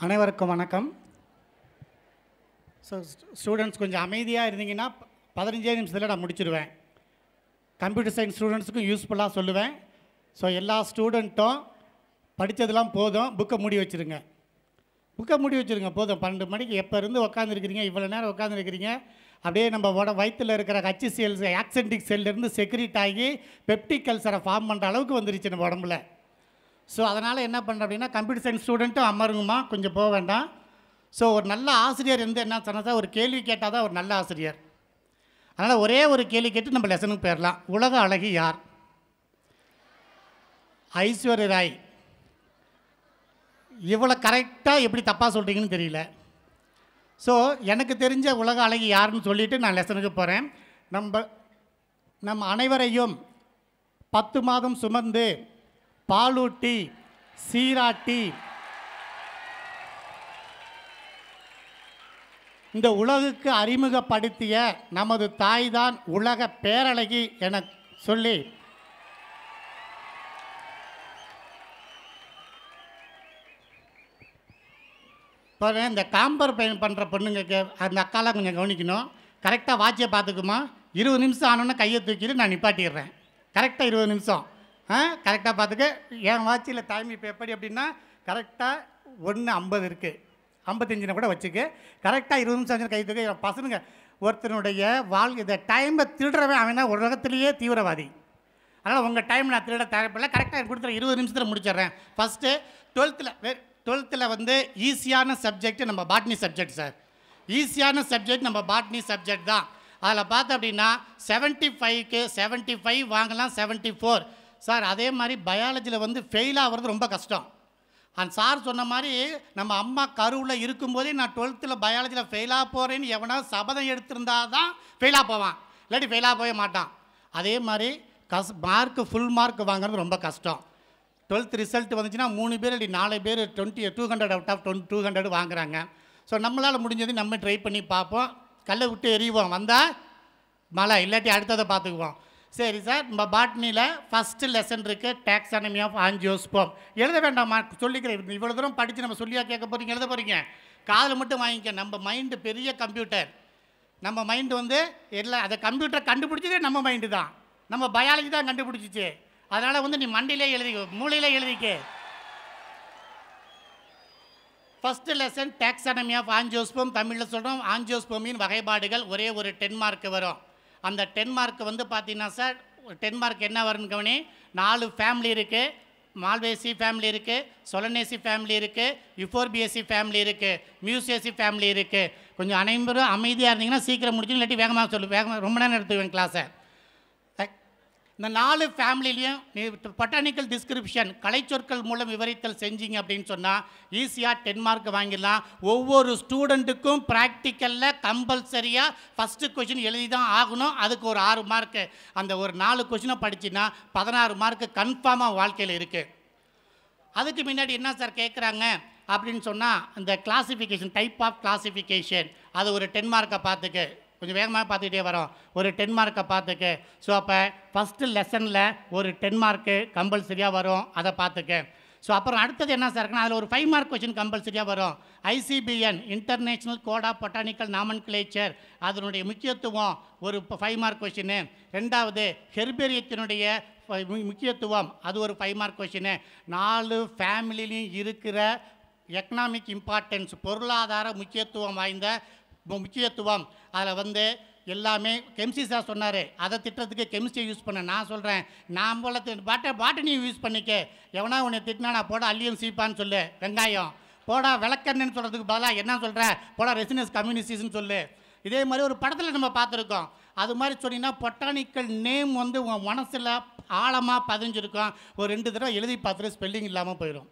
அனைவருக்கும் வணக்கம். So students கொஞ்சம் அமைதியாக இருந்தீங்கன்னா 15 நிமிஷத்தில் நான் முடிச்சிடுவேன். கம்ப்யூட்டர் சயின்ஸ் ஸ்டூடெண்ட்ஸுக்கும் யூஸ்ஃபுல்லாக சொல்லுவேன். ஸோ எல்லா ஸ்டூடெண்ட்டும் படித்ததெல்லாம் போதும், புக்கை மூடி வச்சுருங்க. போதும். 12 மணிக்கு எப்போ இருந்து உட்காந்துருக்கிறீங்க, இவ்வளோ நேரம் உட்காந்துருக்கிறீங்க. அப்படியே நம்ம வயிற்றில் இருக்கிற HCl ஆக்சென்டிக் செல்லேருந்து செக்ரீட் ஆகி பெப்டிக் கல்சரை ஃபார்ம் பண்ணுற அளவுக்கு வந்துருச்சு நம்ம உடம்புல. ஸோ அதனால் என்ன பண்ணுறேன் அப்படின்னா, கம்ப்யூட்டர் சயின்ஸ் ஸ்டூடெண்ட்டும் அமருங்கம்மா, கொஞ்சம் போக வேண்டாம். ஸோ ஒரு நல்ல ஆசிரியர் என்ன சொன்னதா, ஒரு கேள்வி கேட்டால் தான் ஒரு நல்ல ஆசிரியர். அதனால் ஒரே ஒரு கேள்வி கேட்டு நம்ம லெசனுக்கு போயிடலாம். உலக அழகி யார்? ஐஸ்வர்யா ராய். இவ்வளோ கரெக்டாக எப்படி தப்பாக சொல்கிறீங்கன்னு தெரியல. ஸோ எனக்கு தெரிஞ்ச உலக அழகி யாருன்னு சொல்லிவிட்டு நான் லெசனுக்கு போகிறேன். நம்ம அனைவரையும் 10 மாதம் சுமந்து பாலூட்டி சீராட்டி இந்த உலகுக்கு அறிமுகப்படுத்திய நமது தாய்தான் உலக பேரழகி என சொல்லி இப்போ இந்த காம்பர் பண்ணுற பொண்ணுங்க அந்த அக்காலாம் கொஞ்சம் கவனிக்கணும். கரெக்டாக வாட்சியை பார்த்துக்குமா. 20 நிமிஷம் ஆனோன்னா கையை தூக்கிட்டு நான் நிப்பாட்டிடுறேன். கரெக்டாக 20 நிமிஷம் கரெக்டாக பார்த்துக்க. என் வாட்சியில் டைம் இப்போ எப்படி அப்படின்னா கரெக்டாக 1:50 இருக்குது, 55 கூட வச்சுக்க. கரெக்டாக 20 நிமிஷம் கை தூக்க. பசங்க ஒருத்தனுடைய இந்த டைமை திருடுறவன் அவன் தான் உலகத்திலேயே தீவிரவாதி. அதனால் உங்கள் டைம் நான் திருட தேவைப்படல. கரெக்டாக எனக்கு கொடுத்துற 20 நிமிஷத்தில் முடிச்சிடுறேன். ஃபஸ்ட்டு 12th வந்து ஈஸியான சப்ஜெக்ட் நம்ம பாட்னி சப்ஜெக்ட் சார். ஈஸியான சப்ஜெக்ட் நம்ம பாட்னி சப்ஜெக்ட் தான். அதில் பார்த்தோம் அப்படின்னா 75க்கு 75 வாங்கலாம், 74 சார். அதே மாதிரி பயாலஜியில் வந்து ஃபெயில் ஆகிறது ரொம்ப கஷ்டம். அந்த சார் சொன்ன மாதிரி நம்ம அம்மா கருவில் இருக்கும்போதே நான் 12th பயாலஜியில் ஃபெயிலாக போகிறேன்னு எவனாவது சபதம் எடுத்திருந்தா தான் ஃபெயிலாக போவான், இல்லாட்டி ஃபெயிலாக போக மாட்டான். அதே மாதிரி மார்க்கு ஃபுல் மார்க் வாங்குறது ரொம்ப கஷ்டம். 12th ரிசல்ட் வந்துச்சுன்னா 3 பேர் அப்படி 4 பேர் 200 அவுட் ஆஃப் 200 வாங்குறாங்க. ஸோ நம்மளால் முடிஞ்சது நம்ம ட்ரை பண்ணி பார்ப்போம். கல்லை விட்டு எறிவோம், வந்தால் மழை, இல்லாட்டி அடுத்ததை பார்த்துக்குவோம். சரி சார், நம்ம பாட்னியில் ஃபஸ்ட்டு லெசன் இருக்குது, டாக்ஸானமி ஆஃப் ஆஞ்சியோஸ்போம். எழுத வேண்டாமா, சொல்லிக்கிறேன். இவ்வளோ தூரம் படித்து நம்ம சொல்லியா கேட்க போகிறீங்க, எழுத போகிறீங்க. காதில் மட்டும் வாங்கிக்க. நம்ம மைண்டு பெரிய கம்ப்யூட்டர். நம்ம மைண்டு வந்து எல்லாம் அதை கம்ப்யூட்டரை கண்டுபிடிச்சதே நம்ம மைண்டு தான். நம்ம பயாலஜி தான் கண்டுபிடிச்சிச்சு. அதனால் வந்து நீ மண்டியிலே எழுதிக்கோ, மூளையிலே எழுதிக்க. First lesson taxonomy of angiosperm. தமிழில் சொல்கிறோம், ஆஞ்சியோஸ்போமின் வகைப்பாடுகள். ஒரே ஒரு 10 மார்க் வரும். அந்த 10 மார்க் வந்து பார்த்தீங்கன்னா சார், 10 மார்க் என்ன வரும்னு கவனி. 4 ஃபேமிலி இருக்குது. மால்வேசி ஃபேமிலி இருக்குது, சொலனேசி ஃபேமிலி இருக்குது, யுஃபோர்பியேசி ஃபேமிலி இருக்குது, மியூசியேசி ஃபேமிலி இருக்குது. கொஞ்சம் அனைவரும் அமைதியாக இருந்தீங்கன்னா சீக்கிரம் முடிச்சு, இல்லாட்டி வேகமாக வேகமாக ரொம்ப நேரம் எடுத்துக்குவேன் கிளாஸை. இந்த 4 ஃபேமிலிலையும் நீ பொட்டானிக்கல் டிஸ்கிரிப்ஷன் கலைச்சொற்கள் மூலம் விவரித்தல் செஞ்சீங்க அப்படின்னு சொன்னால் ஈஸியாக 10 மார்க் வாங்கிடலாம். ஒவ்வொரு ஸ்டூடெண்ட்டுக்கும் ப்ராக்டிக்கலில் கம்பல்சரியாக ஃபஸ்ட்டு கொஷின் எழுதி தான் ஆகணும். அதுக்கு ஒரு 6 மார்க்கு. அந்த ஒரு 4 கொஷினை படிச்சுன்னா 16 மார்க்கு கன்ஃபார்மாக வாழ்க்கையில் இருக்குது. அதுக்கு முன்னாடி என்ன சார் கேட்குறாங்க அப்படின்னு சொன்னால், இந்த கிளாசிஃபிகேஷன், டைப் ஆஃப் கிளாசிஃபிகேஷன், அது ஒரு 10 மார்க்கை பார்த்துக்கு. கொஞ்சம் வேகமாக பார்த்துக்கிட்டே வரோம். ஒரு 10 மார்க்கை பார்த்துக்கு. ஸோ அப்போ ஃபஸ்ட்டு லெசனில் ஒரு 10 மார்க்கு கம்பல்சரியாக வரும், அதை பார்த்துக்க. ஸோ அப்புறம் அடுத்தது என்ன சார் இருக்குன்னா, அதில் ஒரு 5 மார்க் கொஷின் கம்பல்சரியாக வரும். ICBN international code of botanical nomenclature, அதனுடைய முக்கியத்துவம் ஒரு 5 மார்க் கொஷின்னு. ரெண்டாவது ஹெர்பேரியத்தினுடைய முக்கியத்துவம், அது ஒரு 5 மார்க் கொஷின்னு. 4 ஃபேமிலிலையும் இருக்கிற எக்கனாமிக் இம்பார்ட்டன்ஸ், பொருளாதார முக்கியத்துவம் வாய்ந்த முக்கியத்துவம். அதில் வந்து எல்லாமே கெமிஸ்ட்ரி சார் சொன்னார், அதை திட்டத்துக்கு கெமிஸ்ட்ரியை யூஸ் பண்ண. நான் சொல்கிறேன், நான் போல பாட்டனியும் யூஸ் பண்ணிக்க. எவனா உன்னை திட்டினா நான் போட அல்லியம் சீப்பான்னு சொல்லு, வெங்காயம் போடா விளக்கண்ணுன்னு சொல்கிறதுக்கு பதிலாக என்ன சொல்கிறேன், போடா ரெசினஸ் கம்யூனிஸ்ட்னு சொல்லு. இதே மாதிரி ஒரு படத்தில் நம்ம பார்த்துருக்கோம். அது மாதிரி சொன்னீங்கன்னா பொட்டானிக்கல் நேம் வந்து உன் மனசில் ஆழமாக பதிஞ்சிருக்கும். ஒரு 2 தடவை எழுதி பார்த்துட்டு ஸ்பெல்லிங் இல்லாமல் போயிடும்.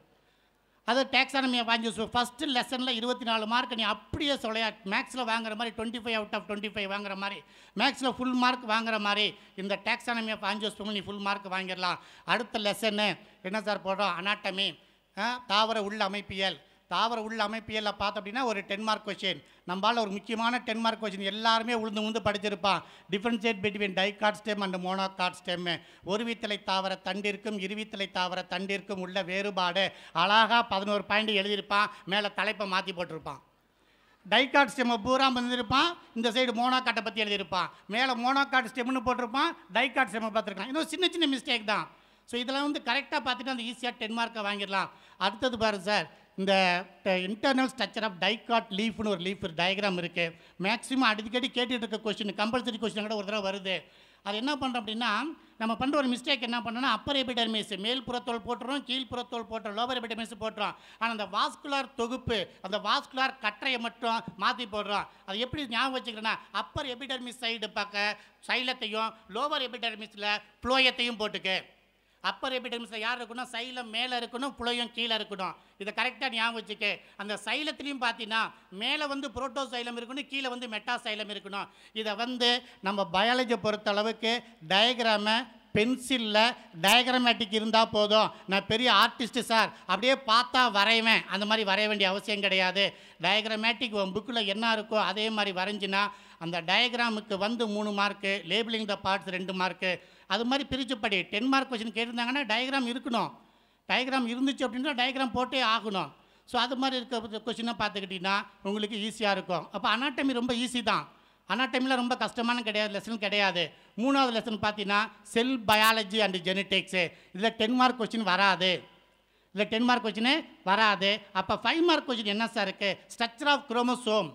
அது டாக்ஸானமி ஆஃப் ஆஞ்சியோஸ்போம் ஃபஸ்ட்டு லெசனில் 24 மார்க் நீ அப்படியே சொல்லையா. மேக்ஸில் வாங்குற மாதிரி 25 அவுட் ஆஃப் 25 வாங்குற மாதிரி, மேக்ஸில் ஃபுல் மார்க் வாங்குற மாதிரி இந்த டாக்ஸானமி ஆஃப் ஆஞ்சியோஸ்போம் நீ ஃபுல் மார்க் வாங்கிடலாம். அடுத்த லெசன்னு என்ன சார் போடுறோம், அனாட்டமி, தாவர உள்ள அமைப்பியல். தாவர உள்ள அமைப்பியலில் பார்த்தோம் அப்படின்னா ஒரு 10 மார்க் கொஸ்டின். நம்மளால் ஒரு முக்கியமான 10 மார்க் கொஸ்டின் எல்லாருமே உழுந்து படிச்சிருப்பான். Differentiate between dicot stem and monocot stem. ஒருவித்தலை தாவர தண்டிற்கும் இருவித்தலை தாவர தண்டிற்கும் உள்ள வேறுபாடு அழகாக 11 பாயிண்ட் எழுதியிருப்பான். மேலே தலைப்பை மாற்றி போட்டிருப்பான். டைகாட் ஸ்டெம்மை பூரா வந்துருப்பான். இந்த சைடு மோனோகாட்டை பற்றி எழுதியிருப்பான். மேலே மோனோகாட் ஸ்டெம்னு போட்டிருப்பான். டைகாட் ஸ்டெம்மை பார்த்துருக்கலாம். இன்னும் சின்ன சின்ன மிஸ்டேக் தான். ஸோ இதெல்லாம் வந்து கரெக்டாக பார்த்துட்டு அந்த ஈஸியாக 10 மார்க்கை வாங்கிடலாம். அடுத்தது பாருங்க சார், இந்த இன்டர்னல் ஸ்ட்ரக்சர் ஆஃப் டைகாட் லீஃப்னு ஒரு லீஃப் டயக்ராம் இருக்குது. மேக்ஸிமம் அடிக்கடி கேட்டுட்டு இருக்க கொஸ்டின், கம்பல்சரி கொஸ்டின் கூட ஒரு தடவை வருது. அது என்ன பண்ணுறோம் அப்படின்னா, நம்ம பண்ணுற ஒரு மிஸ்டேக் என்ன பண்ணோன்னா, அப்பர் எபிடர்மிஸ் மேல் புறத்தோல் போட்டுறோம், கீழ் புறத்தோல் போட்டுறோம், லோவர் எபிடர்மிஸ் போட்டுறோம். ஆனால் அந்த வாஸ்குலார் தொகுப்பு, அந்த வாஸ்குலார் கற்றையை மட்டும் மாற்றி போடுறோம். அது எப்படி ஞாபகம் வச்சுக்கிறேன்னா, அப்பர் எபிடர்மிஸ் சைடு பக்க சைலத்தையும் லோவர் எபிடர்மிஸில் ஃப்ளோயத்தையும் போட்டுக்கு. அப்பர் எபிடர்மிஸில் யார் இருக்கணும், சைலம் மேலே இருக்கணும், புளையம் கீழே இருக்கணும். இதை கரெக்டாக ஞாபகம் வச்சுக்க. அந்த சைலத்துலேயும் பார்த்தீங்கன்னா மேலே வந்து புரோட்டோ சைலம் இருக்கணும், கீழே வந்து மெட்டா சைலம் இருக்கணும். இதை வந்து நம்ம பயாலஜியை பொறுத்த அளவுக்கு டயக்ராமை பென்சிலில் டயக்ராமேட்டிக் இருந்தால் போதும். நான் பெரிய ஆர்டிஸ்ட்டு சார், அப்படியே பார்த்தா வரைவேன், அந்த மாதிரி வரைய வேண்டிய அவசியம் கிடையாது. டயக்ராமேட்டிக் உன் புக்கில் என்ன இருக்கோ அதே மாதிரி வரைஞ்சினா அந்த டயக்ராமுக்கு வந்து 3 mark, labelling the parts 2 mark. அது மாதிரி பிரிச்சுப்படி 10 மார்க் கொஸ்டின் கேட்டிருந்தாங்கன்னா டயக்ராம் இருக்கணும். டயக்ராம் இருந்துச்சு அப்படின்னா டயக்ராம் போட்டே ஆகணும். ஸோ அது மாதிரி இருக்க கொஸ்டினை பார்த்துக்கிட்டிங்கன்னா உங்களுக்கு ஈஸியாக இருக்கும். அப்போ அனாட்டமி ரொம்ப ஈஸி தான். அனாட்டமியில் ரொம்ப கஷ்டமான கிடையாது, லெசன் கிடையாது. 3வது லெசன் பார்த்தீங்கன்னா செல் பயாலஜி அண்ட் ஜெனட்டிக்ஸு. இதில் 10 மார்க் கொஸ்டின் வராது. இதில் 10 மார்க் கொஸ்டின் வராது. அப்போ 5 மார்க் கொஸ்டின் என்ன சார் இருக்குது, structure of chromosome.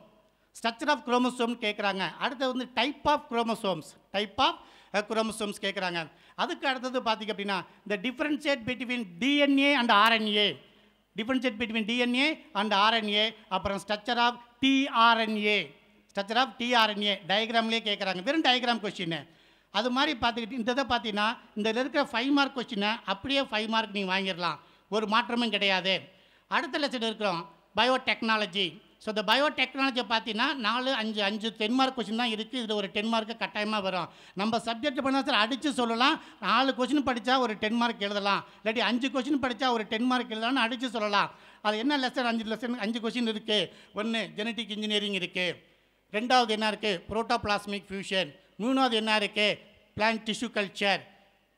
Structure of chromosome கேட்குறாங்க. அடுத்து வந்து டைப் ஆஃப் குரோமோசோம்ஸ் கேட்குறாங்க. அதுக்கு அடுத்தது பார்த்திங்க அப்படின்னா இந்த differentiate between DNA and RNA, differentiate between DNA and RNA. அப்புறம் structure of tRNA, structure of tRNA டயக்ராம்லேயே கேட்குறாங்க. வெறும் டயக்ராம் கொஸ்டின். அது மாதிரி பார்த்துக்கிட்டு இந்த இதை பார்த்தீங்கன்னா இந்த இருக்கிற 5 மார்க் கொஸ்டினை அப்படியே 5 மார்க் நீங்கள் வாங்கிடலாம், ஒரு மாற்றமும் கிடையாது. அடுத்த லெசன் இருக்கிறோம் பயோடெக்னாலஜி. ஸோ இந்த பயோடெக்னாலஜியை பார்த்தீங்கன்னா 4, 5 10 மார்க் கொஸ்டின் தான் இருக்குது. இதில் ஒரு 10 மார்க்கு கட்டாயமாக வரும். நம்ம சப்ஜெக்ட் பண்ணால் சார் அடித்து சொல்லலாம், 4 கொஸ்டின் படித்தா ஒரு 10 மார்க் எழுதலாம், இல்லாட்டி 5 கொஸ்டின் படித்தா ஒரு 10 மார்க் எழுதலாம்னு அடித்து சொல்லலாம். அது என்ன லெசன், 5 கொஸ்டின் இருக்குது. 1 ஜெனட்டிக் இன்ஜினியரிங் இருக்குது, 2வது என்ன இருக்குது புரோட்டோபிளாஸ்மிக் ஃபியூஷன், 3வது என்ன இருக்குது பிளான்ட் டிஷ்யூ கல்ச்சர்,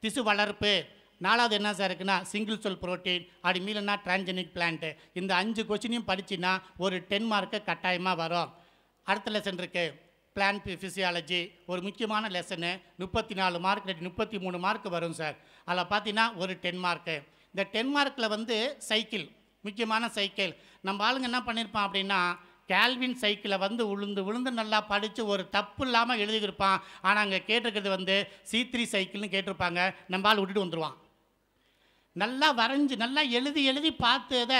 திசு வளர்ப்பு, 4வது என்ன சார் இருக்குன்னா சிங்கிள் செல் புரோட்டீன், அப்படி மீலனா டிரான்ஜெனிக் பிளான்ட்டு. இந்த 5 கொஸ்டினையும் படிச்சுன்னா ஒரு 10 மார்க்கு கட்டாயமாக வரும். அடுத்த லெசன் இருக்குது பிளான்ட் ஃபிசியாலஜி, ஒரு முக்கியமான லெசனு. 34 மார்க் 33 மார்க் வரும் சார். அதில் பார்த்தீங்கன்னா ஒரு 10 மார்க்கு. இந்த 10 மார்க்கில் வந்து சைக்கிள், முக்கியமான சைக்கிள். நம்ம ஆளுங்க என்ன பண்ணியிருப்பான் அப்படின்னா கேல்வின் சைக்கிளை வந்து விழுந்து நல்லா படித்து ஒரு தப்பு இல்லாமல் எழுதியிருப்பான். ஆனால் அங்கே கேட்டிருக்கிறது வந்து C3 சைக்கிள்னு கேட்டிருப்பாங்க. நம்ம ஆள் விட்டுட்டு வந்துடுவான். நல்லா வரைஞ்சி நல்லா எழுதி பார்த்ததை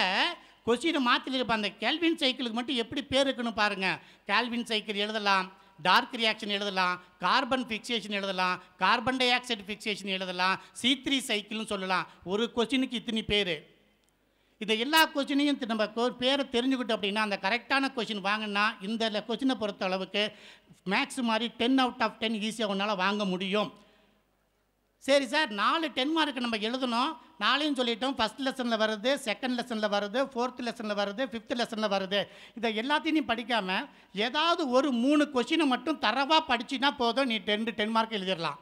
கொஸ்டினை மாற்றிருப்பான். அந்த கேல்வின் சைக்கிளுக்கு மட்டும் எப்படி பேர் இருக்குன்னு பாருங்கள். கேல்வின் சைக்கிள் எழுதலாம், டார்க் ரியாக்ஷன் எழுதலாம், கார்பன் ஃபிக்சேஷன் எழுதலாம், கார்பன் டை ஆக்சைடு ஃபிக்சேஷன் எழுதலாம், C3 சைக்கிள்னு சொல்லலாம். ஒரு கொஸ்டினுக்கு இத்தனை பேர். இந்த எல்லா கொஸ்டினையும் நம்ம பேரை தெரிஞ்சுக்கிட்டோம் அப்படின்னா அந்த கரெக்டான கொஸ்டின் வாங்கினா இந்த கொஸ்டினை பொறுத்த அளவுக்கு மேக்ஸ் மாதிரி 10 out of 10 ஈஸியாக உன்னால் வாங்க முடியும். சரி சார், 4 10 மார்க்கு நம்ம எழுதணும், 4யும் சொல்லிட்டோம். ஃபஸ்ட் லெசனில் வருது, செகண்ட் லெசனில் வருது, 4th லெசனில் வருது, 5th லெசனில் வருது. இதை எல்லாத்தையும் படிக்காமல் ஏதாவது ஒரு 3 கொஸ்டினை மட்டும் தரவாக படிச்சின்னா போதும், நீ 10 மார்க் எழுதிடலாம்.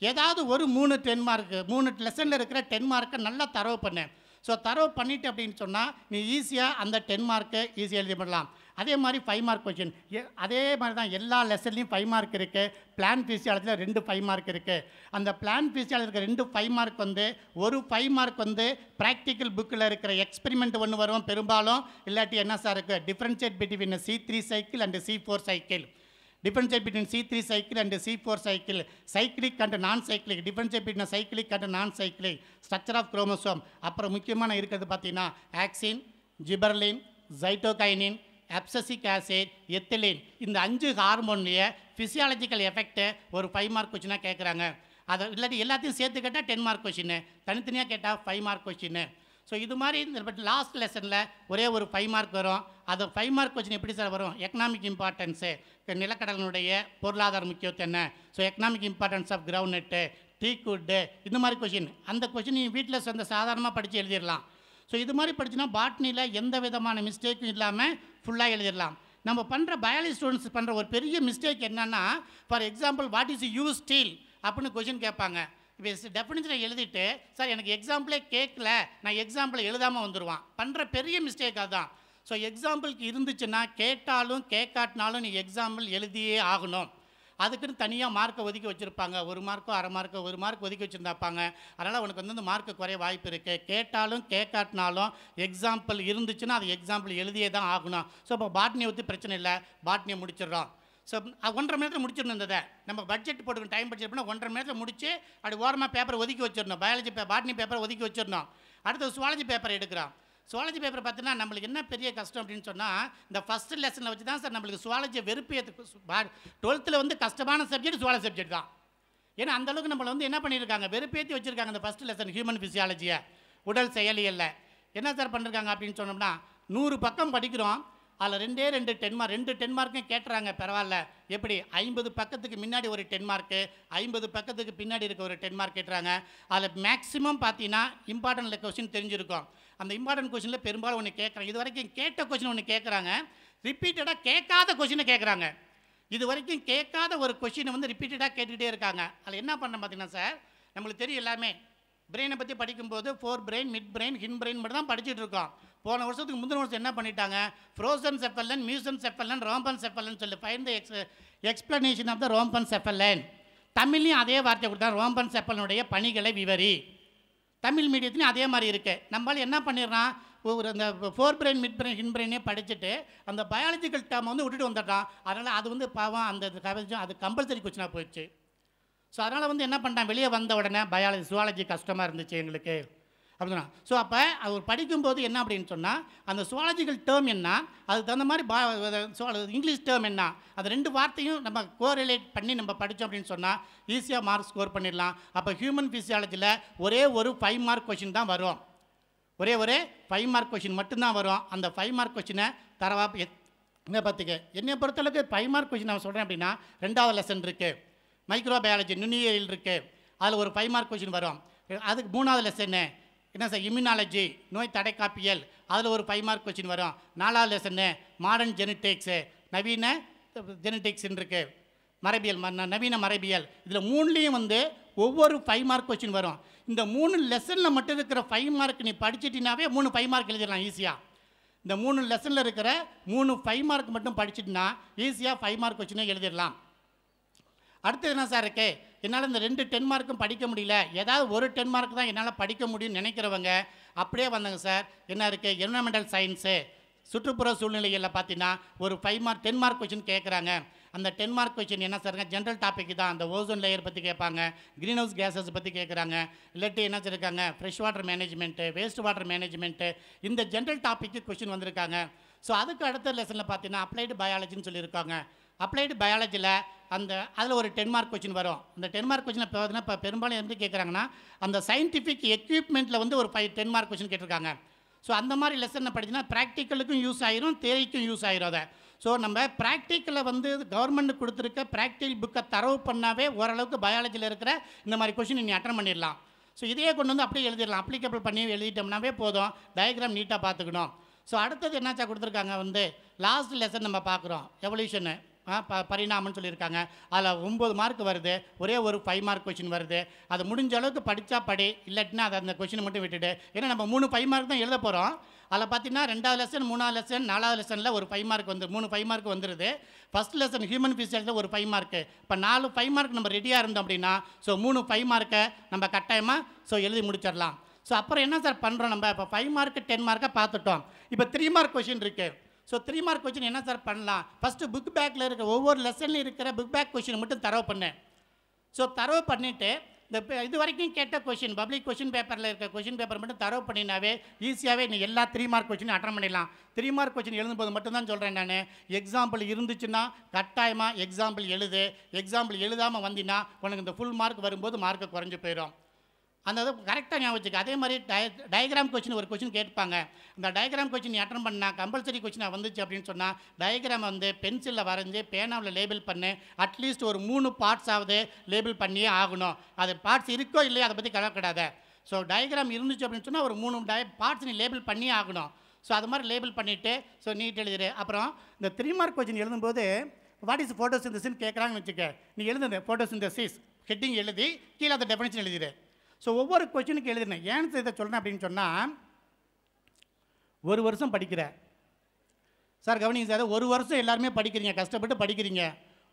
ஏதாவது ஒரு 3 10 மார்க்கு, 3 லெசனில் இருக்கிற 10 மார்க்கை நல்லா தரவு பண்ணு. ஸோ தரவு பண்ணிட்டு அப்படின்னு சொன்னால் நீ ஈஸியாக அந்த 10 மார்க்கு ஈஸியாக எழுதி பண்ணலாம். அதே மாதிரி 5 மார்க் கொஸ்டின் அதே மாதிரி தான் எல்லா லெசன்லேயும் 5 மார்க் இருக்குது. பிளான் ஃபிசியாலஜியில் 2 5 மார்க் இருக்குது. அந்த பிளான் ஃபிசியாலஜி இருக்கிற 2 5 மார்க் வந்து ஒரு 5 மார்க் வந்து ப்ராக்டிக்கல் புக்கில் இருக்கிற எக்ஸ்பெரிமெண்ட் ஒன்று வரும் பெரும்பாலும். இல்லாட்டி என்ன சார் இருக்குது differentiate between C3 cycle and C4 cycle, differentiate between C3 cycle and C4 cycle, cyclic and non-cyclic, differentiate between cyclic and non-cyclic, structure of chromosome. அப்புறம் முக்கியமான இருக்கிறது பார்த்தீங்கன்னா auxin, gibberellin, cytokinin, abscisic acid, ethylene, இந்த 5 ஹார்மோன்லேயே physiological effect ஒரு 5 mark கொஸ்டினாக கேட்குறாங்க. அதை இல்லாட்டி எல்லாத்தையும் சேர்த்து கேட்டால் 10 மார்க் கொஸ்டின்னு, தனித்தனியாக கேட்டால் 5 மார்க் கொஸ்டின்னு. ஸோ இது மாதிரி இந்த லாஸ்ட் லெசனில் ஒரே ஒரு 5 மார்க் வரும். அது 5 மார்க் கொஸ்டின் எப்படி சார் வரும், எக்கனாமிக் இம்பார்ட்டன்ஸு, நிலக்கடலினுடைய பொருளாதார முக்கியத்துவம் என்ன, so economic importance of groundnut, டீ குட்டு, இந்த மாதிரி கொஸ்டின். அந்த கொஸ்டின் நீங்கள் வீட்டில் சொந்த சாதாரணமாக படித்து எழுதிடலாம். ஸோ இது மாதிரி படிச்சுன்னா பாட்னியில் எந்த விதமான மிஸ்டேக்கும் இல்லாமல் ஃபுல்லாக எழுதிடலாம். நம்ம பண்ணுற பயாலஜி ஸ்டூடெண்ட்ஸ் பண்ணுற ஒரு பெரிய மிஸ்டேக் என்னென்னா, for example what is you steel அப்படின்னு கொஷின் கேட்பாங்க. இப்போ டெஃபினிஷனை எழுதிட்டு சார் எனக்கு எக்ஸாம்பிளே கேட்கல, நான் எக்ஸாம்பிளை எழுதாமல் வந்துடுவான். பண்ணுற பெரிய மிஸ்டேக் அதுதான். ஸோ எக்ஸாம்பிளுக்கு இருந்துச்சுன்னா கேட்டாலும் கேட்காட்டினாலும் நீ எக்ஸாம்பிள் எழுதியே ஆகணும். அதுக்குன்னு தனியாக மார்க்கை ஒதுக்கி வச்சுருப்பாங்க. 1 மார்க்கோ 1/2 மார்க்கோ 1 மார்க் ஒதுக்கி வச்சுருந்தாப்பாங்க. அதனால் உனக்கு வந்து இந்த மார்க்கு குறைய வாய்ப்பு இருக்குது. கேட்டாலும் கேட்காட்டினாலும் எக்ஸாம்பிள் இருந்துச்சுன்னா அது எக்ஸாம்பிள் எழுதியே தான் ஆகணும். ஸோ இப்போ பாட்னியை ஊற்றி பிரச்சனை இல்லை, பாட்னியை முடிச்சிடுறோம். ஸோ 1.5 மணி நேரத்தில் முடிச்சிடணும். இந்த நம்ம பட்ஜெட் போட்டுக்கணும், டைம் பட்ஜெட் பண்ணால் 1.5 மணி நேரத்தில் முடிச்சு அப்படி ஓரமாக பேப்பரை ஒதுக்கி வச்சிடணும். பயாலஜி பாட்னி பேப்பரை ஒதுக்கி வச்சிடணும். அடுத்து சுவாலஜி பேப்பர் எடுக்கிறோம். சுவாலஜி பேப்பர் பார்த்தீங்கன்னா நம்மளுக்கு என்ன பெரிய கஷ்டம் அப்படின்னு சொன்னால், இந்த ஃபஸ்ட்டு லெசனில் வச்சு தான் சார் நம்மளுக்கு சுவாலஜியை வெறுப்பு 12th வந்து கஷ்டமான சப்ஜெக்ட் சுவாலஜி சப்ஜெக்ட் தான். ஏன்னா அந்தளவுக்கு நம்மளை வந்து என்ன பண்ணியிருக்காங்க, வெறுப்பேற்றி வச்சுருக்காங்க. இந்த ஃபஸ்ட்டு லெசன் ஹியூமன் ஃபிசியாலஜியை, உடல் செயலியல்ல என்ன சார் பண்ணிருக்காங்க அப்படின்னு சொன்னோம்னா, 100 பக்கம் படிக்கிறோம். அதில் 2 10 மார்க்கும் கேட்டுறாங்க. பரவாயில்ல, எப்படி 50 பக்கத்துக்கு முன்னாடி ஒரு 10 மார்க்கு, 50 பக்கத்துக்கு பின்னாடி இருக்க ஒரு 10 மார்க் கேட்டுறாங்க. அதில் மேக்ஸிமம் பார்த்தீங்கன்னா இம்பார்ட்டன்ட் கொஸ்டின் தெரிஞ்சிருக்கும். அந்த இம்பார்ட்டன்ட் கொஸ்டினில் பெரும்பாலும் ஒன்று கேட்குறாங்க. இது வரைக்கும் கேட்ட கொஸ்டின் ஒன்று கேட்குறாங்க, ரிப்பீட்டடாக கேட்காத கொஸ்டினை கேட்குறாங்க. இது வரைக்கும் கேட்காத ஒரு கொஸ்டினை வந்து ரிப்பீட்டடாக கேட்டுக்கிட்டே இருக்காங்க. அதில் என்ன பண்ண பார்த்தீங்கன்னா சார், நம்மளுக்கு தெரியும் எல்லாமே பிரெயினை பற்றி படிக்கும்போது four brain, mid brain, hind brain மட்டும் தான் படிச்சுட்டு இருக்கோம். போன வருஷத்துக்கு முந்தின வருஷம் என்ன பண்ணிட்டாங்க, ஃப்ரோசன் செஃபல்லன், மியூசன் செஃபல்லன், ரோம்பன் செஃபல்லன் சொல்லி find the explanation of the rhombencephalon. தமிழ்லையும் அதே வார்த்தை கொடுத்தாங்க, ரோம்பன் செஃபலனுடைய பணிகளை விவரி. தமிழ் மீடியத்துலையும் அதே மாதிரி இருக்குது. நம்மளால் என்ன பண்ணிடுறான், ஒரு அந்த fore brain, mid brain, hind பிரெயினே படிச்சுட்டு அந்த பயாலஜிக்கல் டேர்மை வந்து விட்டுட்டு வந்துட்டான். அதனால் அது வந்து பாவம் அந்த அது கம்பல்சரி கொஸ்டினாக போயிடுச்சு. ஸோ அதனால் வந்து என்ன பண்ணிட்டான், வெளியே வந்த உடனே பயாலஜி சுவாலஜி கஷ்டமாக இருந்துச்சு எங்களுக்கு அப்படின்னா. ஸோ அப்போ அவர் படிக்கும்போது என்ன அப்படின்னு சொன்னால், அந்த சுவாலஜிக்கல் டேர்ம் என்ன, அதுக்கு தகுந்த மாதிரி இங்கிலீஷ் டேர்ம் என்ன, அது 2 வார்த்தையும் நம்ம கோரிலேட் பண்ணி நம்ம படித்தோம் அப்படின்னு சொன்னால் ஈஸியாக மார்க் ஸ்கோர் பண்ணிடலாம். அப்போ ஹியூமன் ஃபிசியாலஜியில் ஒரே ஒரு 5 மார்க் கொஷின் தான் வரும். ஒரே 5 மார்க் கொஷின் மட்டும்தான் வரும். அந்த 5 மார்க் கொஷினை தரவா என்ன பார்த்துக்க. என்னை பொறுத்தளவுக்கு 5 மார்க் கொஷின் நான் சொல்கிறேன் அப்படின்னா, 2வது லெசன் இருக்குது, மைக்ரோ பயாலஜி நுண்ணியல் இருக்குது, அதில் ஒரு 5 மார்க் கொஷின் வரும். அதுக்கு 3வது லெசன்னு என்ன சார், இம்யூனாலஜி நோய் தடைக்காப்பியல், அதில் ஒரு 5 மார்க் கொஸ்டின் வரும். 4வது லெசன்னு மாடர்ன் ஜெனட்டிக்ஸு, நவீன ஜெனட்டிக்ஸ்ன்னு இருக்குது, மரபியல், நவீன மரபியல். இதில் 3லேயும் வந்து ஒவ்வொரு 5 மார்க் கொஸ்டின் வரும். இந்த 3 லெசனில் மட்டும் இருக்கிற 5 மார்க் நீ படிச்சிட்டினாவே 3 5 மார்க் எழுதிடலாம் ஈஸியாக. இந்த 3 லெசனில் இருக்கிற 3 5 மார்க் மட்டும் படிச்சிட்டினா ஈஸியாக 5 மார்க் கொஸ்டினே எழுதிடலாம். அடுத்தது என்ன சார் இருக்குது, என்னால் இந்த 2 10 மார்க்கும் படிக்க முடியல, ஏதாவது ஒரு 10 மார்க் தான் என்னால் படிக்க முடியும்னு நினைக்கிறவங்க அப்படியே வந்தாங்க சார். என்ன இருக்குது, என்விரான்மெண்டல் சயின்ஸு, சுற்றுப்புற சூழ்நிலைகளில் பார்த்தீங்கன்னா ஒரு 5 மார்க் 10 மார்க் கொஸ்டின் கேட்குறாங்க. அந்த 10 மார்க் கொஸ்டின் என்ன சாருங்க, ஜென்ரல் டாபிக் தான். அந்த ஓசோன் லேயர் பற்றி கேட்பாங்க, க்ரீன் ஹவுஸ் கேஸஸ் பற்றி கேட்குறாங்க, இல்லாட்டி என்ன சொல்லியிருக்காங்க, fresh water management, waste water management, இந்த ஜென்ரல் டாப்பிக்கு கொஸ்டின் வந்திருக்காங்க. ஸோ அதுக்கு அடுத்த லெசனில் பார்த்தீங்கன்னா அப்ளைடு பயாலஜின்னு சொல்லியிருக்காங்க. அப்ளைடு பயாலஜியில் அதில் ஒரு 10 மார்க் கொஸ்டின் வரும். அந்த 10 மார்க் கொஸ்டின் பார்த்தீங்கன்னா இப்போ பெரும்பாலும் எப்படி கேட்குறாங்கன்னா, அந்த சயின்டிஃபிக் எக்யூப்மெண்ட்டில் வந்து ஒரு 10 மார்க் கொஸ்டின் கேட்டிருக்காங்க. ஸோ அந்த மாதிரி லெசனை படிச்சுன்னா ப்ராக்டிக்கலுக்கும் யூஸ் ஆயிரும், தியரிக்கும் யூஸ் ஆயிரும். அதை ஸோ நம்ம ப்ராக்டிக்கலில் வந்து கவர்மெண்ட் கொடுத்துருக்க ப்ராக்டிக்கல் புக்கை தரவு பண்ணாவே ஓரளவுக்கு பயாலஜியில் இருக்கிற இந்த மாதிரி கொஸ்டின் நீ அட்டன் பண்ணிடலாம். ஸோ இதையே கொண்டு வந்து அப்படியே எழுதிடலாம், அப்ளிகபிள் பண்ணி எழுதிட்டோம்னாவே போதும். டயக்ராம் நீட்டாக பார்த்துக்கணும். ஸோ அடுத்தது என்னாச்சா கொடுத்துருக்காங்க, வந்து லாஸ்ட் லெசன் நம்ம பார்க்குறோம், எவல்யூஷனு பரிணாமம்னு சொல்லியிருக்காங்க. அதில் 9 மார்க் வருது, ஒரே ஒரு 5 மார்க் கொஸ்டின் வருது. அது முடிஞ்ச அளவுக்கு படித்தா படி, இல்லாட்டினா அதை அந்த கொஸ்டினை மட்டும் விட்டுட்டு, ஏன்னா நம்ம 3 5 மார்க் தான் எழுத போகிறோம். அதில் பார்த்தீங்கன்னா 2வது லெசன், 3வது லெசன், 4வது லெசனில் ஒரு 5 மார்க் வந்து 3 5 மார்க் வந்துடுது. ஃபஸ்ட் லெசன் ஹியூமன் ஃபிசியாலஜியில் ஒரு 5 மார்க்கு. இப்போ 4 5 மார்க் நம்ம ரெடியாக இருந்தோம் அப்படின்னா, ஸோ 3 5 மார்க்கை நம்ம கட்டாயமாக எழுதி முடிச்சிடலாம். ஸோ அப்புறம் என்ன சார் பண்ணுறோம், நம்ம இப்போ 5 மார்க்கு 10 மார்க்கை பார்த்துட்டோம். இப்போ 3 மார்க் கொஸ்டின் இருக்குது. ஸோ 3 மார்க் கொஸ்டின் என்ன சார் பண்ணலாம், ஃபஸ்ட்டு புக் பேக்கில் இருக்கிற ஒவ்வொரு லெசன்லையும் இருக்கிற புக் பேக் கொஸ்டின் மட்டும் தரவு பண்ணேன். ஸோ தரவு பண்ணிவிட்டு இந்த இது வரைக்கும் கேட்ட கொஸ்டின், பப்ளிக் கொஸ்டின் பேப்பரில் இருக்கிற கொஸ்டின் பேப்பர் மட்டும் தரவு பண்ணினாவே ஈஸியாகவே நீ எல்லா 3 மார்க் கொஸ்டின் அட்டன் பண்ணிடலாம். 3 மார்க் கொஸ்டின் எழுதும்போது மட்டும்தான் சொல்கிறேன் நான். எக்ஸாம்பிள் இருந்துச்சுன்னா கட்டாயமாக எக்ஸாம்பிள் எழுது. எக்ஸாம்பிள் எழுதாமல் வந்தினா உனக்கு இந்த ஃபுல் மார்க் வரும்போது மார்க்கு குறைஞ்சி போயிடும். அந்த இது கரெக்டாக ஞாபகம் வச்சுக்க. அதே மாதிரி டயக்ராம் கொஸ்டின் ஒரு கொஸ்டின் கேட்பாங்க. இந்த டயக்ராம் கொஸ்டின் நீ அட்டன் பண்ணால் கம்பல்சரி கொஸ்டினாக வந்துச்சு அப்படின்னு சொன்னால், டயக்ராம் வந்து பென்சிலில் வரைஞ்சி பேனாவில் லேபிள் பண்ணு. அட்லீஸ்ட் ஒரு 3 பார்ட்ஸாவது லேபிள் பண்ணியே ஆகணும். அது பார்ட்ஸ் இருக்கோ இல்லையோ அதை பற்றி கவலைப்படாத. ஸோ டயக்ராம் இருந்துச்சு அப்படின்னு சொன்னால் ஒரு 3 பார்ட்ஸ் நீ லேபிள் பண்ணி ஆகணும். ஸோ அது மாதிரி லேபிள் பண்ணிவிட்டு ஸோ நீட் எழுதிடு. அப்புறம் இந்த 3 மார்க் கொஸ்டின் எழுதும்போது வாட் இஸ் ஃபோட்டோசிந்தசிஸ்ன்னு கேட்குறாங்கன்னு வச்சுக்க, நீ எழுதுன ஃபோட்டோசிந்தசிஸ் ஹெட்டிங் எழுதி கீழே அந்த டெஃபினிஷன் எழுதிடு. ஸோ ஒவ்வொரு கொஸ்டினுக்கு எழுதுனேன். ஏன் இதை சொல்கிறேன் அப்படின்னு சொன்னால், ஒரு வருஷம் படிக்கிற சார், கவனிங்க சார், ஒரு வருஷம் எல்லாருமே படிக்கிறீங்க, கஷ்டப்பட்டு படிக்கிறீங்க.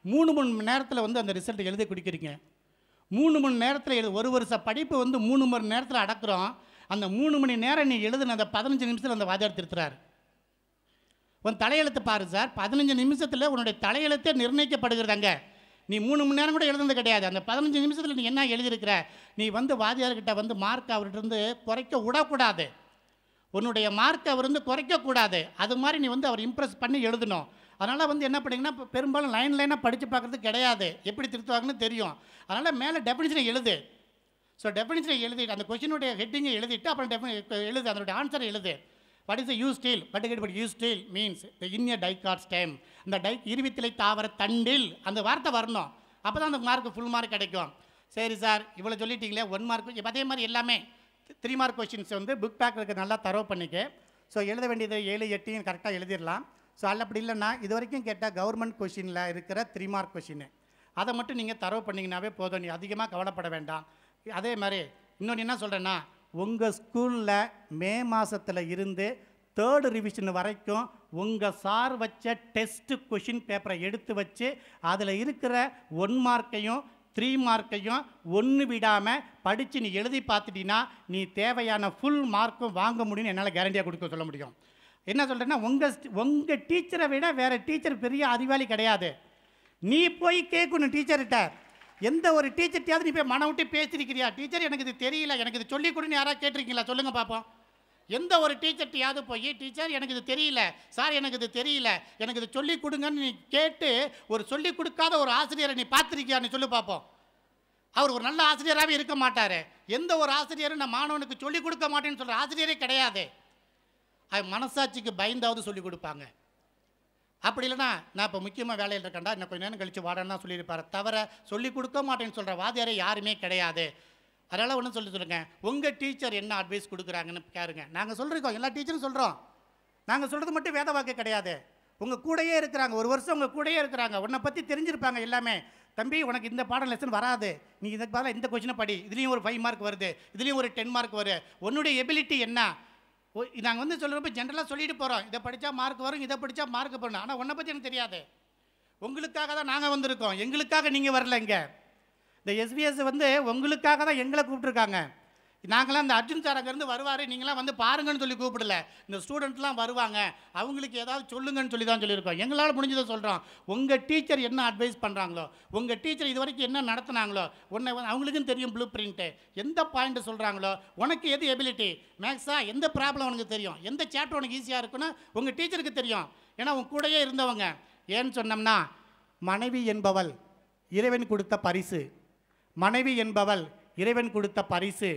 3 மணி நேரத்தில் வந்து அந்த ரிசல்ட் எழுதி குடிக்கிறீங்க. 3 மணி நேரத்தில் ஒரு வருஷ படிப்பு வந்து 3 மணி நேரத்தில் அடக்குறோம். அந்த 3 மணி நேரம் நீ எழுதுன அந்த 15 நிமிஷத்தில் அந்த வாத்தியார் திருத்துறாரு. உன் தலையெழுத்து பாரு சார், 15 நிமிஷத்தில் உன்னுடைய தலையெழுத்தே நிர்ணயிக்கப்படுகிறதாங்க. நீ 3 மணி நேரம் கூட எழுதுனது கிடையாது. அந்த 15 நிமிஷத்தில் நீ என்ன எழுதியிருக்கிற, நீ வந்து வாத்தியார்கிட்ட வந்து மார்க் அவர்கிட்ட குறைக்க விடக்கூடாது. உன்னுடைய மார்க்கை அவர் குறைக்கக்கூடாது. அது மாதிரி நீ வந்து அவர் இம்ப்ரெஸ் பண்ணி எழுதணும். அதனால் வந்து என்ன பண்ணிங்கன்னா, இப்போ பெரும்பாலும் லைனாக படித்து பார்க்குறது கிடையாது, எப்படி திருத்துவாங்கன்னு தெரியும். அதனால் மேலே டெஃபினிஷனை எழுது. ஸோ டெஃபினிஷனை எழுதிட்டு அந்த கொஸ்டினுடைய ஹெட்டிங்கை எழுதிட்டு அப்புறம் எழுது, அதனுடைய ஆன்சரை எழுது. What is you steel, but you steel means the in a dicot stem, அந்த இருவித்திலை தாவர தண்டில் அந்த வார்த்தை வரணும். அப்போ தான் அந்த மார்க் ஃபுல் மார்க் கிடைக்கும். சரி சார், இவ்வளோ சொல்லிட்டீங்களே 1 மார்க். இப்போ அதே மாதிரி எல்லாமே 3 மார்க் கொஸ்டின்ஸ் வந்து புக் பேக் இருக்க நல்லா தரவு பண்ணிக்க. ஸோ எழுத வேண்டியது 7, 8 கரெக்டாக எழுதிடலாம். ஸோ அல்ல அப்படி இல்லைன்னா இது வரைக்கும் கேட்டால் கவர்மெண்ட் கொஷினில் இருக்கிற 3 மார்க் கொஷின் அதை மட்டும் நீங்கள் தரவு பண்ணிங்கன்னாவே போதும், நீ அதிகமாக கவலைப்பட வேண்டாம். அதே மாதிரி இன்னொன்று என்ன சொல்கிறேன்னா, உங்கள் ஸ்கூலில் மே மாதத்தில் இருந்து 3rd ரிவிஷன் வரைக்கும் உங்கள் சார் வச்ச டெஸ்ட்டு கொஷின் பேப்பரை எடுத்து வச்சு அதில் இருக்கிற 1 மார்க்கையும் 3 மார்க்கையும் ஒன்று விடாமல் படித்து நீ எழுதி பார்த்துட்டீங்கன்னா நீ தேவையான ஃபுல் மார்க்கும் வாங்க முடியும்னு என்னால் கேரண்டியாக கொடுக்க சொல்ல முடியும். என்ன சொல்கிறேன்னா, உங்கள் டீச்சரை விட வேறு டீச்சர் பெரிய அறிவாளி கிடையாது. நீ போய் கேட்கணும் டீச்சர்கிட்ட. எந்த ஒரு டீச்சர்ட்டையாவது நீ போய் மனம் விட்டு பேசியிருக்கிறியா, டீச்சர் எனக்கு இது தெரியல, எனக்கு இது சொல்லிக் கொடுன்னு யாராவது கேட்டிருக்கீங்களா, சொல்லுங்கள் பார்ப்போம். எந்த ஒரு டீச்சர்ட்டையாவது போய் டீச்சர் எனக்கு இது தெரியல, சார் எனக்கு இது தெரியல, எனக்கு இது சொல்லிக் கொடுங்கன்னு நீ கேட்டு ஒரு சொல்லிக் கொடுக்காத ஒரு ஆசிரியரை நீ பார்த்துருக்கியான்னு சொல்லி பார்ப்போம். அவர் ஒரு நல்ல ஆசிரியராகவே இருக்க மாட்டார். எந்த ஒரு ஆசிரியரும் நான் மாணவனுக்கு சொல்லிக் கொடுக்க மாட்டேன்னு சொல்கிற ஆசிரியரே கிடையாது. அது மனசாட்சிக்கு பயந்தாவது சொல்லிக் கொடுப்பாங்க. அப்படி இல்லைனா நான் இப்போ முக்கியமாக வேலையில் இருக்கேன்டா, இன்னும் கொஞ்சம் நேரம் கழித்து வாடன்னு தான் சொல்லியிருப்பார். தவிர சொல்லிக் கொடுக்க மாட்டேன்னு சொல்கிற வாத்தியாரே யாருமே கிடையாது. அதனால் ஒன்றும் சொல்லுங்க, உங்கள் டீச்சர் என்ன அட்வைஸ் கொடுக்குறாங்கன்னு கேளுங்க. நாங்கள் சொல்லியிருக்கோம், எல்லா டீச்சரும் சொல்கிறோம். நாங்கள் சொல்கிறது மட்டும் வேத வாக்கு கிடையாது. உங்கள் கூடையே இருக்கிறாங்க, ஒரு வருஷம் உங்கள் கூடையே இருக்கிறாங்க, உன்னை பற்றி தெரிஞ்சிருப்பாங்க எல்லாமே. தம்பி, உனக்கு இந்த பாடம் லெசன் வராது, நீ இதுக்கு பதிலாக இந்த கொஸ்டினை படி, இதுலேயும் ஒரு 5 மார்க் வருது, இதுலேயும் ஒரு 10 மார்க் வரும். உன்னுடைய எபிலிட்டி என்ன? நாங்கள் வந்து சொல்கிறப்ப ஜென்ரலாக சொல்லிட்டு போகிறோம், இதை படித்தா மார்க் வரும், இதை படித்தா மார்க் பண்ணணும். ஆனால் உன்னை பற்றி எனக்கு தெரியாது. உங்களுக்காக தான் நாங்கள் வந்திருக்கோம், எங்களுக்காக நீங்கள் வரல. இங்கே இந்த எஸ்பிஎஸ் வந்து உங்களுக்காக தான் எங்களை கூப்பிட்ருக்காங்க. நாங்களாம் இந்த அர்ஜுன் சார் அங்கேருந்து வருவார், நீங்களாம் வந்து பாருங்கன்னு சொல்லி கூப்பிடல. இந்த ஸ்டூடெண்ட்லாம் வருவாங்க, அவங்களுக்கு ஏதாவது சொல்லுங்கன்னு சொல்லி தான் சொல்லியிருக்கோம். எங்களால் முடிஞ்சதை சொல்கிறோம். உங்கள் டீச்சர் என்ன அட்வைஸ் பண்ணுறாங்களோ, உங்கள் டீச்சர் இது வரைக்கும் என்ன நடத்துனாங்களோ, அவங்களுக்கும் தெரியும் ப்ளூ பிரிண்ட்டு, எந்த பாயிண்ட்டு சொல்கிறாங்களோ, உனக்கு எது எபிலிட்டி, மேக்ஸா எந்த ப்ராப்ளம் உனக்கு தெரியும், எந்த சாப்டர் உனக்கு ஈஸியாக இருக்குன்னு உங்கள் டீச்சருக்கு தெரியும். ஏன்னா உங்க கூடயே இருந்தவங்க. ஏன்னு சொன்னோம்னா, மனைவி என்பவள் இறைவன் கொடுத்த பரிசு, மனைவி என்பவள் இறைவன் கொடுத்த பரிசு,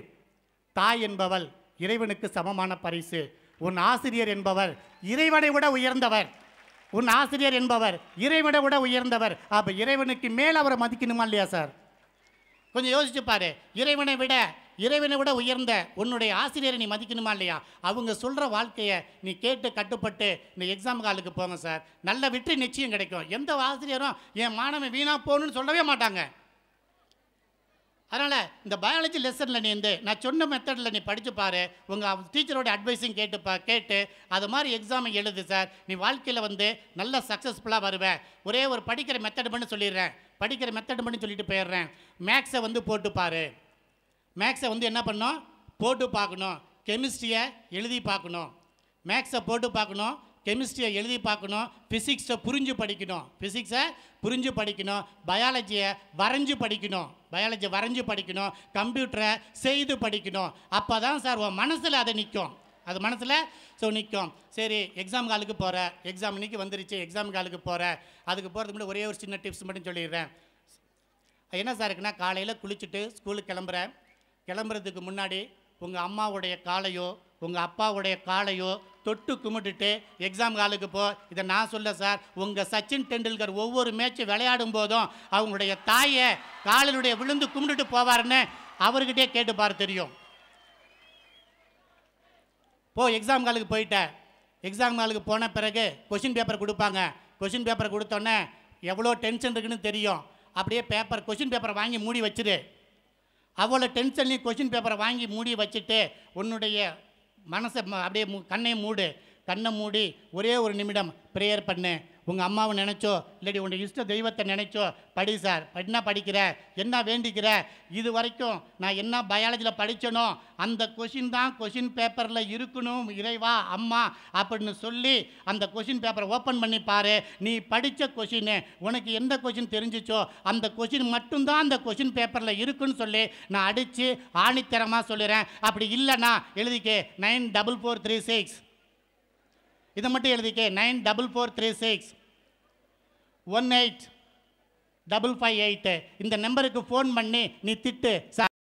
தாய் என்பவள் இறைவனுக்கு சமமான பரிசு. உன் ஆசிரியர் என்பவர் இறைவனை விட உயர்ந்தவர். உன் ஆசிரியர் என்பவர் இறைவனை விட உயர்ந்தவர். அப்போ இறைவனுக்கு மேல் அவரை மதிக்கணுமா இல்லையா சார்? கொஞ்சம் யோசிச்சு பாரு. இறைவனை விட உயர்ந்த உன்னுடைய ஆசிரியரை நீ மதிக்கணுமா இல்லையா? அவங்க சொல்கிற வாழ்க்கையை நீ கேட்டு கட்டுப்பட்டு இந்த எக்ஸாம் ஹாலுக்கு போங்க சார், நல்ல வெற்றி நிச்சயம் கிடைக்கும். எந்த ஆசிரியரும் என் மாணவன் வீணாக போகணுன்னு சொல்லவே மாட்டாங்க. அதனால் இந்த பயாலஜி லெசனில் நீ நான் சொன்ன மெத்தடில் நீ படித்து பாரு, உங்கள் டீச்சரோட அட்வைஸையும் கேட்டு அது மாதிரி எக்ஸாமை எழுது சார். நீ வாழ்க்கையில் வந்து நல்ல சக்ஸஸ்ஃபுல்லாக வருவேன். ஒரே ஒரு படிக்கிற மெத்தட் பண்ணி சொல்லிடுறேன், படிக்கிற மெத்தட் பண்ணி சொல்லிட்டு போயிடுறேன். மேக்ஸை வந்து போட்டு பாரு. மேக்ஸை வந்து என்ன பண்ணணும், போட்டு பார்க்கணும். கெமிஸ்ட்ரியை எழுதி பார்க்கணும், மேக்ஸை போட்டு பார்க்கணும், கெமிஸ்ட்ரியை எழுதி பார்க்கணும், ஃபிசிக்ஸை புரிஞ்சு படிக்கணும், பயாலஜியை வரைஞ்சு படிக்கணும், கம்ப்யூட்டரை செய்து படிக்கணும். அப்போ தான் சார் உன் மனசில் அதை நிற்கும், அது மனசில் நிற்கும். சரி, எக்ஸாம் ஹாலுக்கு போகிற, எக்ஸாம் இன்னைக்கு வந்துருச்சு, எக்ஸாம் ஹாலுக்கு போகிற. அதுக்கு போகிறதுக்கு முன்னாடி ஒரே ஒரு சின்ன டிப்ஸ் மட்டும் சொல்லிடுறேன். என்ன சார் இருக்குன்னா, காலையில் குளிச்சுட்டு ஸ்கூலுக்கு கிளம்புறதுக்கு முன்னாடி உங்கள் அம்மாவுடைய காலையோ உங்கள் அப்பாவுடைய காலையோ தொட்டு கும்பிட்டுட்டு எக்ஸாம் ஹாலுக்கு போ. இதை நான் சொல்ல சார், உங்கள் சச்சின் டெண்டுல்கர் ஒவ்வொரு மேட்ச்சு விளையாடும் போதும் அவங்களுடைய தாயை காலிலுடைய விழுந்து கும்பிட்டுட்டு போவார்னு அவர்கிட்டே கேட்டுப்பார் தெரியும். எக்ஸாம் ஹாலுக்கு போயிட்ட. எக்ஸாம் ஹாலுக்கு போன பிறகு கொஷின் பேப்பர் கொடுப்பாங்க. கொஷின் பேப்பர் கொடுத்தோன்னே எவ்வளோ டென்ஷன் இருக்குன்னு தெரியும். அப்படியே கொஷின் பேப்பரை வாங்கி மூடி வச்சுரு. அவ்வளோ டென்ஷன்லையும் கொஷின் பேப்பரை வாங்கி மூடி வச்சுட்டு உன்னுடைய மனசை அப்படியே கண்ணை மூடி ஒரே ஒரு நிமிடம் ப்ரேயர் பண்ணு. உங்கள் அம்மாவை நினச்சோ இல்லாட்டி உன்னுடைய இஷ்ட தெய்வத்தை நினச்சோ படி சார். என்ன படிக்கிற, என்ன வேண்டிக்கிற, இது வரைக்கும் நான் என்ன பயாலஜியில் படித்தனோ அந்த கொஷின் தான் கொஷின் பேப்பரில் இருக்கணும் இறைவா அம்மா அப்படின்னு சொல்லி அந்த கொஷின் பேப்பரை ஓப்பன் பண்ணி பாரு. நீ படித்த கொஷின்னு உனக்கு எந்த கொஷின் தெரிஞ்சிச்சோ அந்த கொஷின் மட்டும்தான் அந்த கொஷின் பேப்பரில் இருக்குன்னு சொல்லி நான் அடித்து ஆணித்தரமாக சொல்லிடுறேன். அப்படி இல்லைன்னா எழுதிக்கே 94436. இதை மட்டும் எழுதிக்கே 94436 18558. இந்த நம்பருக்கு ஃபோன் பண்ணி நீ திட்டு.